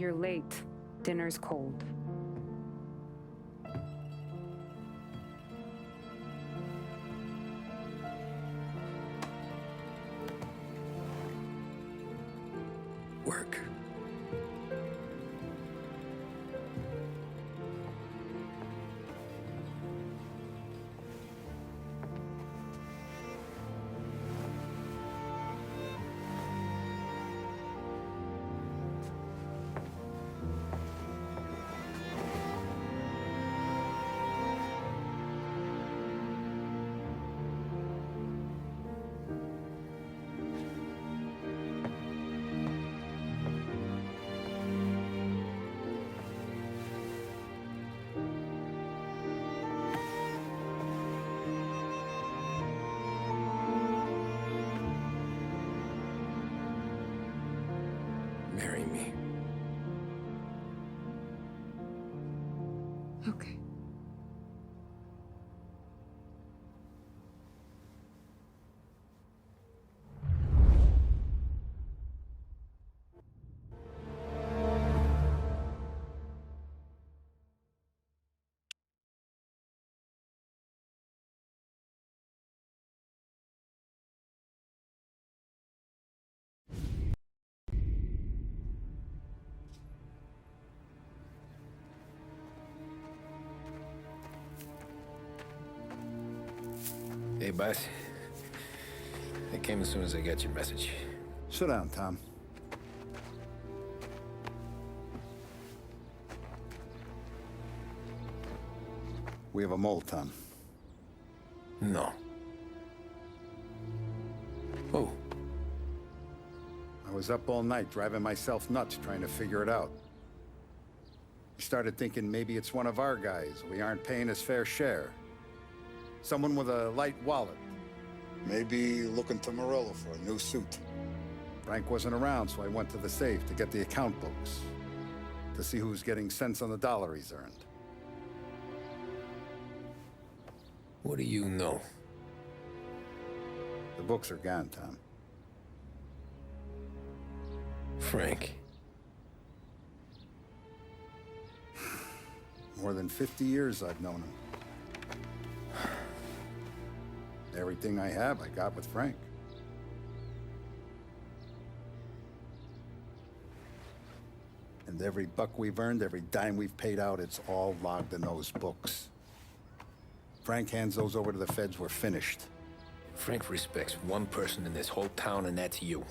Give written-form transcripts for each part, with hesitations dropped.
you're late. Dinner's cold. Work. Marry me. Okay. Hey, boss. I came as soon as I got your message. Sit down, Tom. We have a mole, Tom. No. Oh. I was up all night driving myself nuts trying to figure it out. I started thinking maybe it's one of our guys. We aren't paying his fair share. Someone with a light wallet. Maybe looking to Morello for a new suit. Frank wasn't around, so I went to the safe to get the account books. To see who's getting cents on the dollar he's earned. What do you know? The books are gone, Tom. Frank. More than 50 years I've known him. Everything I have, I got with Frank. And every buck we've earned, every dime we've paid out, it's all logged in those books. Frank hands those over to the feds, we're finished. Frank respects one person in this whole town, and that's you.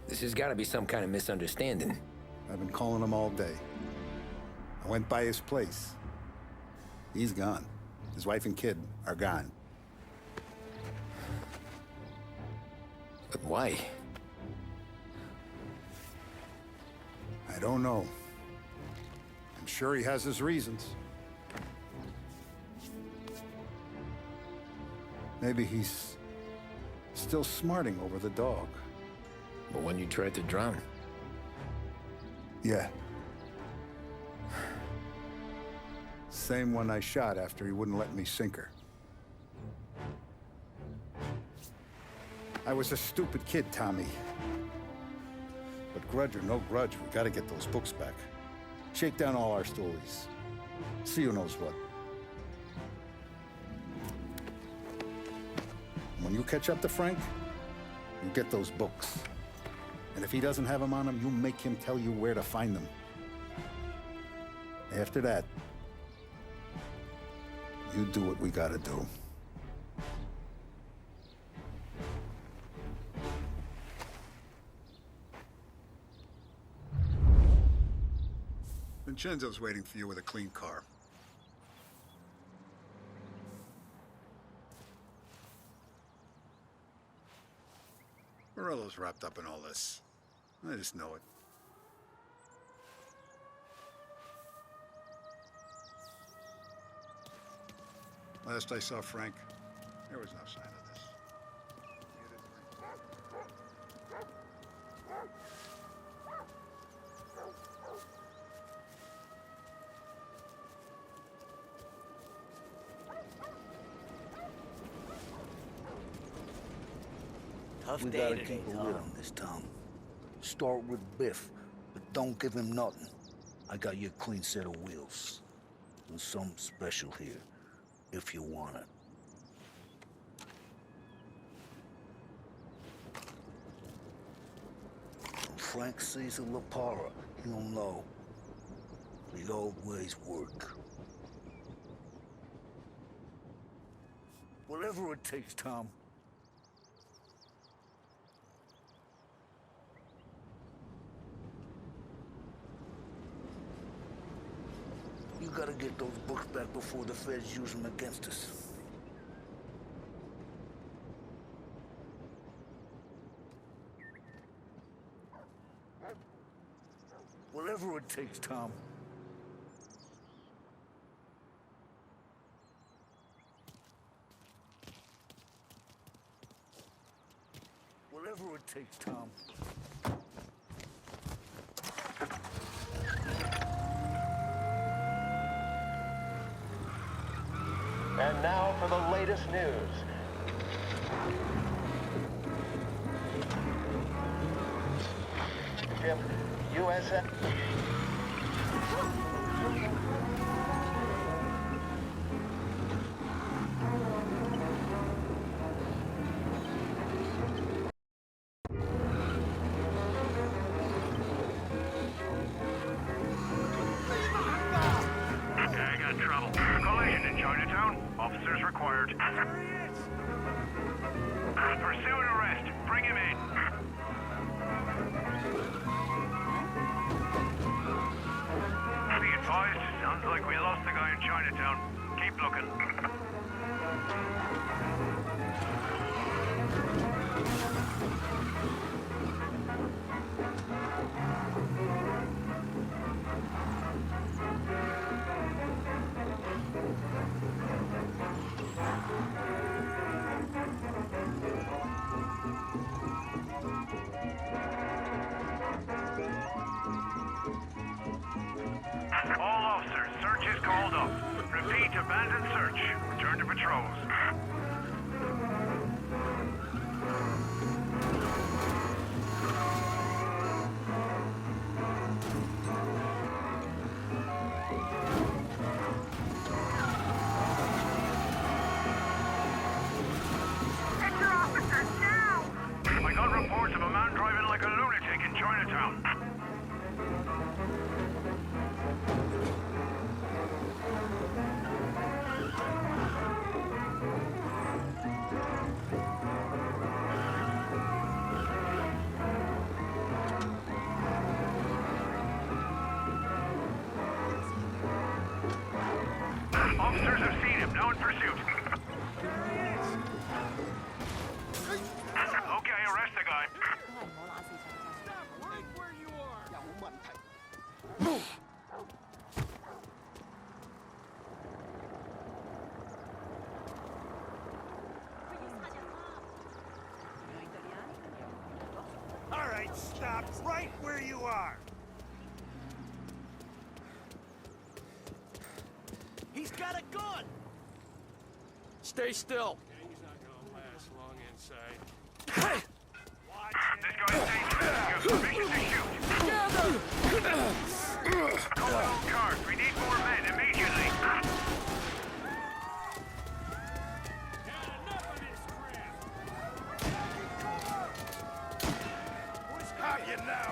This has got to be some kind of misunderstanding. I've been calling him all day. I went by his place. He's gone. His wife and kid are gone. But why? I don't know. I'm sure he has his reasons. Maybe he's still smarting over the dog. The one you tried to drown? Yeah. Same one I shot after he wouldn't let me sink her. I was a stupid kid, Tommy. But grudge or no grudge, we gotta get those books back. Shake down all our stories. See who knows what. When you catch up to Frank, you get those books. And if he doesn't have them on him, you make him tell you where to find them. After that, you do what we gotta do. Vincenzo's waiting for you with a clean car. Morello's wrapped up in all this. I just know it. Last I saw Frank, there was no sign of this. We gotta keep a lid on this town. Start with Biff. But don't give him nothing. I got you a clean set of wheels. And something special here, if you want it. When Frank sees a La Parra, he'll know. The old ways work. Whatever it takes, Tom. You gotta get those books back before the feds use them against us. Whatever it takes, Tom. Whatever it takes, Tom. And now for the latest news. Jim, USA. I got trouble. Collision in Chinatown. Officers required. Pursue and arrest. Bring him in. Be advised. Sounds like we lost the guy in Chinatown. Keep looking. All officers, search is called off. Repeat, abandon search. Return to patrols. Get your officers now! I got reports of a man driving like a lunatic in Chinatown. Officers have seen him, now in pursuit. Okay, arrest the guy. Right where you are! All right, stop right where you are. He's got a gun. Stay still. He's not gonna last long inside. Watch This guy is dangerous. You have permission to shoot. Call it all cars. We need more men immediately. Enough of this crap! Got you now.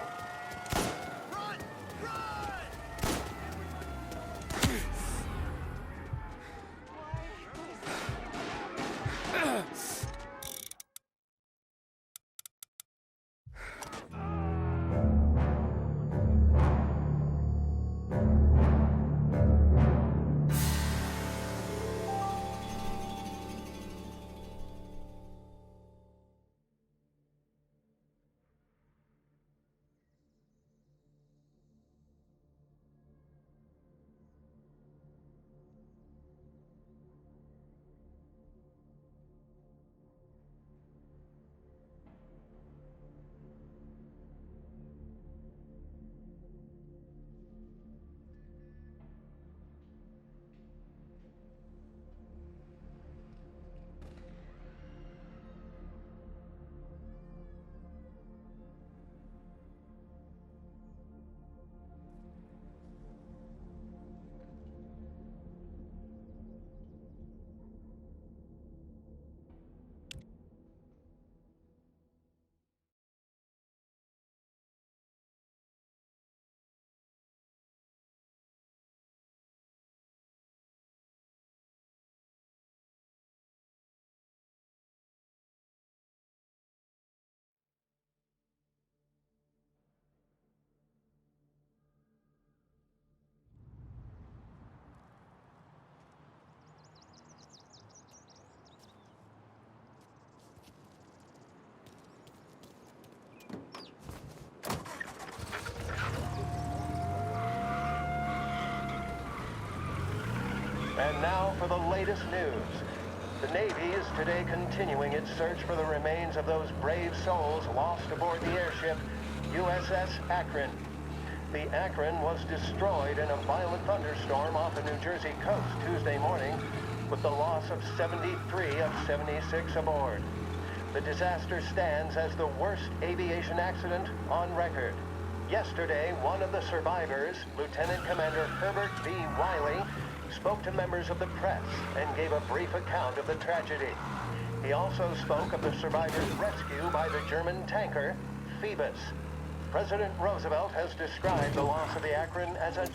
And now for the latest news. The Navy is today continuing its search for the remains of those brave souls lost aboard the airship USS Akron. The Akron was destroyed in a violent thunderstorm off the New Jersey coast Tuesday morning, with the loss of 73 of 76 aboard. The disaster stands as the worst aviation accident on record. Yesterday, one of the survivors, Lieutenant Commander Herbert B. Wiley, spoke to members of the press and gave a brief account of the tragedy. He also spoke of the survivors' rescue by the German tanker, Phoebus. President Roosevelt has described the loss of the Akron as a...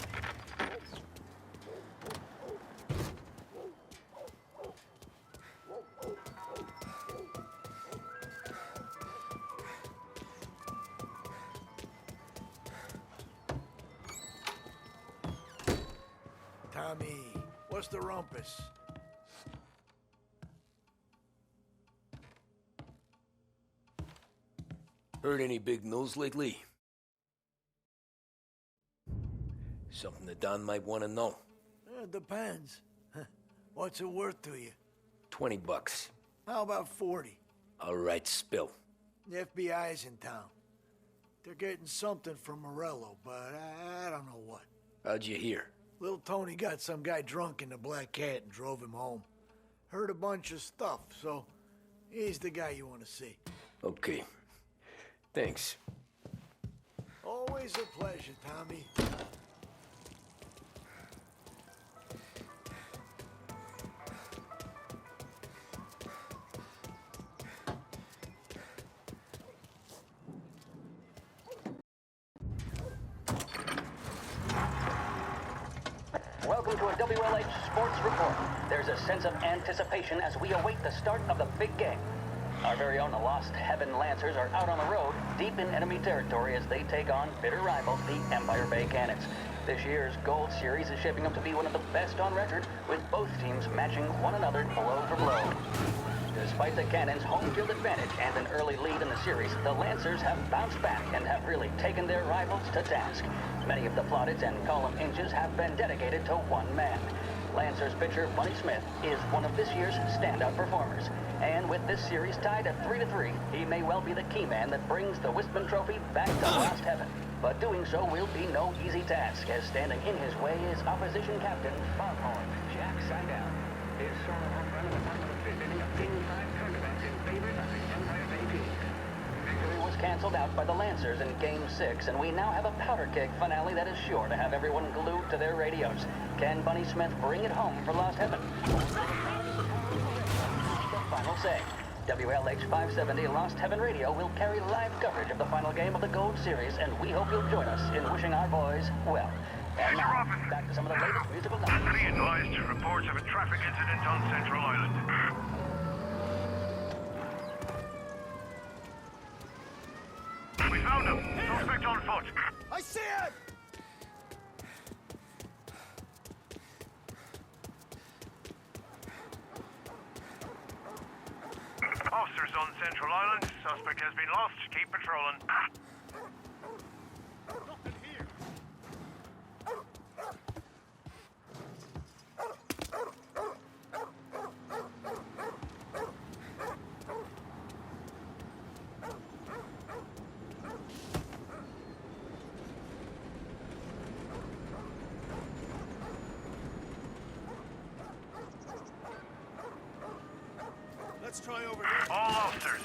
Tommy, what's the rumpus? Heard any big news lately? Something that Don might want to know. Depends. What's it worth to you? $20. How about 40? All right, spill. The FBI's in town. They're getting something from Morello, but I don't know what. How'd you hear? Little Tony got some guy drunk in the Black Cat and drove him home. Heard a bunch of stuff, so he's the guy you want to see. Okay. Thanks. Always a pleasure, Tommy. Welcome to a WLH Sports Report. There's a sense of anticipation as we await the start of the big game. Our very own Lost Heaven Lancers are out on the road, deep in enemy territory as they take on bitter rivals, the Empire Bay Cannons. This year's Gold Series is shaping up to be one of the best on record, with both teams matching one another blow for blow. Despite the Cannons' home field advantage and an early lead in the series, the Lancers have bounced back and have really taken their rivals to task. Many of the plaudits and column inches have been dedicated to one man. Lancers pitcher Bunny Smith is one of this year's standout performers. And with this series tied at 3-3, he may well be the key man that brings the Wispman Trophy back to Lost Heaven. But doing so will be no easy task, as standing in his way is opposition captain Foghorn Jack Seidel. His solo home run in the top of the fifth inning of Game 5 tournament in favor of the Empire Bay team. Victory was canceled out by the Lancers in Game 6, and we now have a powder keg finale that is sure to have everyone glued to their radios. Can Bunny Smith bring it home for Lost Heaven? The final say. WLH 570 Lost Heaven Radio will carry live coverage of the final game of the Gold Series, and we hope you'll join us in wishing our boys well. And now, back to some of the latest musical numbers. Be advised, reports of a traffic incident on Central Island. We found him. Suspect on foot. I see it! Officers on Central Island. Suspect has been lost. Keep patrolling. Nothing here. Let's try over here. All officers.